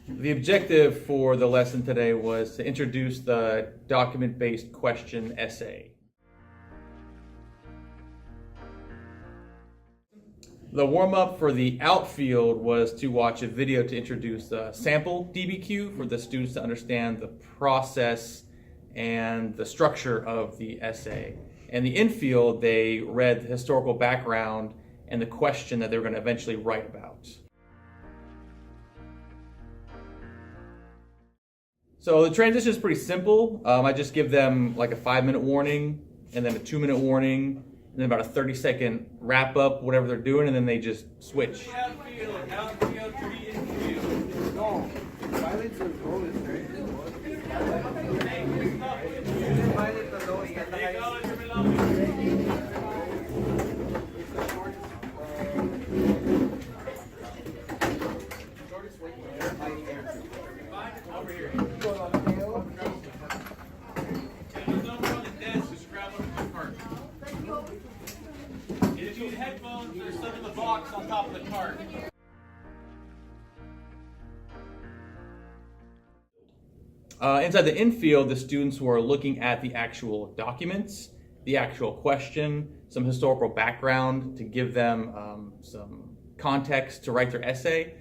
The objective for the lesson today was to introduce the document-based question essay. The warm-up for the outfield was to watch a video to introduce the sample DBQ for the students to understand the process and the structure of the essay. And the infield, they read the historical background and the question that they were going to eventually write about. So the transition is pretty simple. I just give them like a 5-minute warning and then a 2-minute warning and then about a 30-second wrap up, whatever they're doing, and then they just switch. Outfield to the infield. No, violence is goal, over here. If you need headphones, there's some in the box on top of the cart. Inside the infield, the students were looking at the actual documents, the actual question, some historical background to give them some context to write their essay,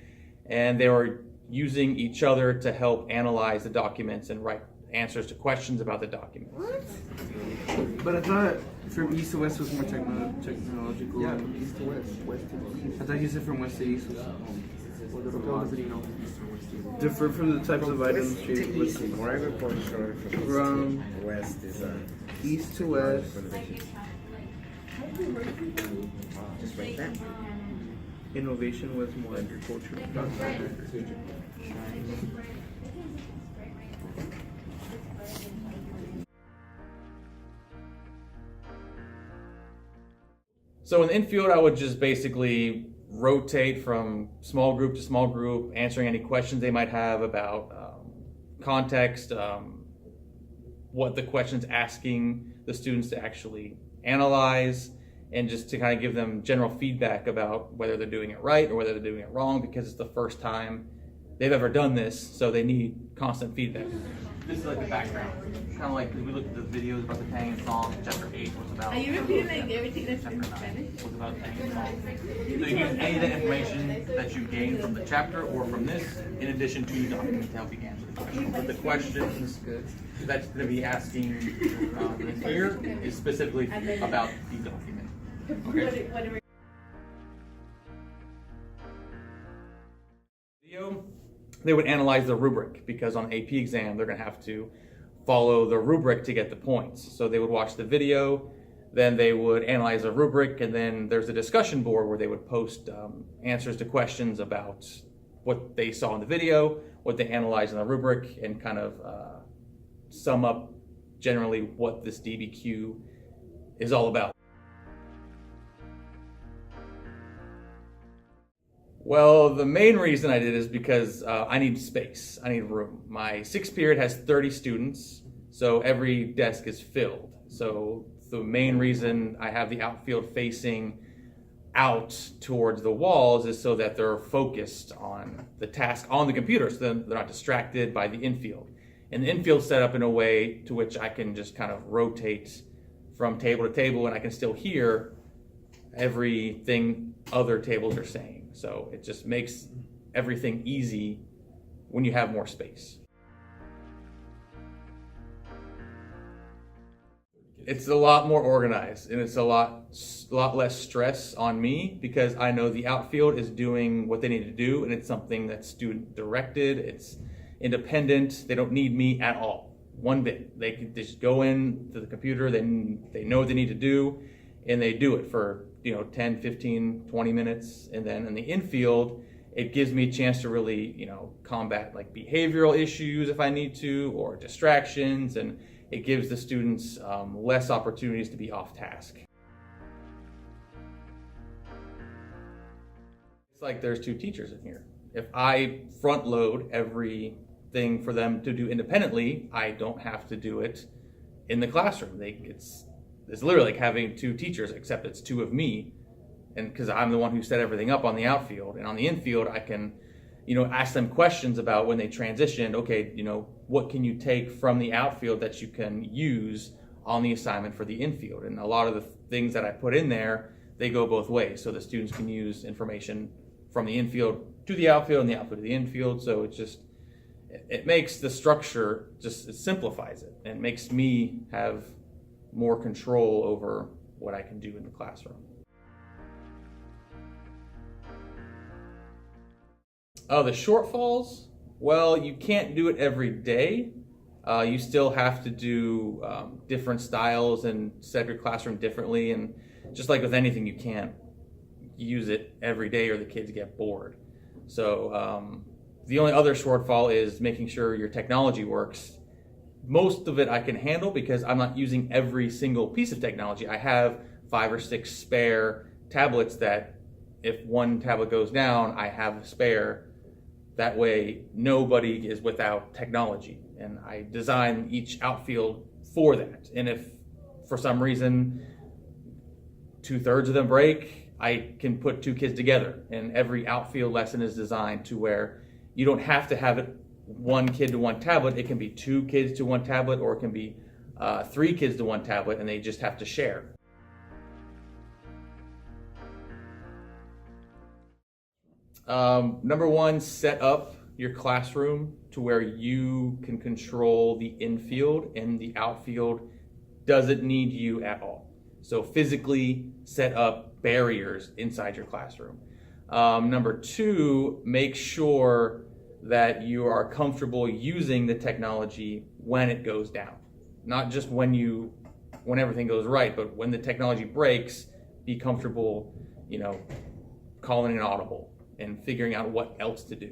and they were using each other to help analyze the documents and write answers to questions about the documents. What? But I thought from east to west was more technological. Yeah, from east to west, west to east. I thought you said from west to east was Different from the types of items. From west is east to west. just right there. Innovation was more agriculture. So in the infield, I would just basically rotate from small group to small group, answering any questions they might have about context, what the question's asking the students to actually analyze, and just to kind of give them general feedback about whether they're doing it right or whether they're doing it wrong, because it's the first time they've ever done this, so they need constant feedback. This is like the background. Kind of like, because we looked at the videos about the Tangan song, chapter 8 was about... Are you repeating like everything that's in Spanish? Was about Tangan song. So you can use any of the information that you gain from the chapter or from this, in addition to the document to help you answer the question. But the questions that's going to be asking here is specifically about the document. Okay. Video, they would analyze the rubric, because on AP exam they're going to have to follow the rubric to get the points. So they would watch the video, then they would analyze the rubric, and then there's a discussion board where they would post answers to questions about what they saw in the video, what they analyzed in the rubric, and kind of sum up generally what this DBQ is all about. Well, the main reason I did is because I need space, I need room. My 6th period has 30 students, so every desk is filled. So the main reason I have the outfield facing out towards the walls is so that they're focused on the task on the computer, so they're not distracted by the infield. And the infield set up in a way to which I can just kind of rotate from table to table, and I can still hear everything other tables are saying. So it just makes everything easy when you have more space. It's a lot more organized, and it's a lot less stress on me, because I know the outfield is doing what they need to do, and it's something that's student directed, it's independent, they don't need me at all, one bit. They can just go in to the computer, they know what they need to do, and they do it for 10, 15, 20 minutes. And then in the infield, it gives me a chance to really, combat like behavioral issues if I need to, or distractions, and it gives the students less opportunities to be off task. It's like there's 2 teachers in here. If I front load everything for them to do independently, I don't have to do it in the classroom. It's literally like having two teachers, except it's two of me, and because I'm the one who set everything up on the outfield, and on the infield I can, ask them questions about when they transitioned. Okay, what can you take from the outfield that you can use on the assignment for the infield? And a lot of the things that I put in there, they go both ways. So the students can use information from the infield to the outfield and the outfield to the infield. So it makes the structure, it simplifies it, and makes me have more control over what I can do in the classroom. The shortfalls, well, you can't do it every day. You still have to do different styles and set your classroom differently. And just like with anything, you can't use it every day or the kids get bored. So the only other shortfall is making sure your technology works. Most of it I can handle because I'm not using every single piece of technology. I have 5 or 6 spare tablets that if one tablet goes down, I have a spare. That way, nobody is without technology. And I design each outfield for that. And if for some reason 2/3 of them break, I can put 2 kids together. And every outfield lesson is designed to where you don't have to have it 1 kid to 1 tablet. It can be 2 kids to 1 tablet, or it can be 3 kids to 1 tablet, and they just have to share. Number 1, set up your classroom to where you can control the infield, and the outfield doesn't need you at all. So physically set up barriers inside your classroom. Number 2, make sure that you are comfortable using the technology when it goes down. Not just when everything goes right, but when the technology breaks, be comfortable, calling an audible and figuring out what else to do.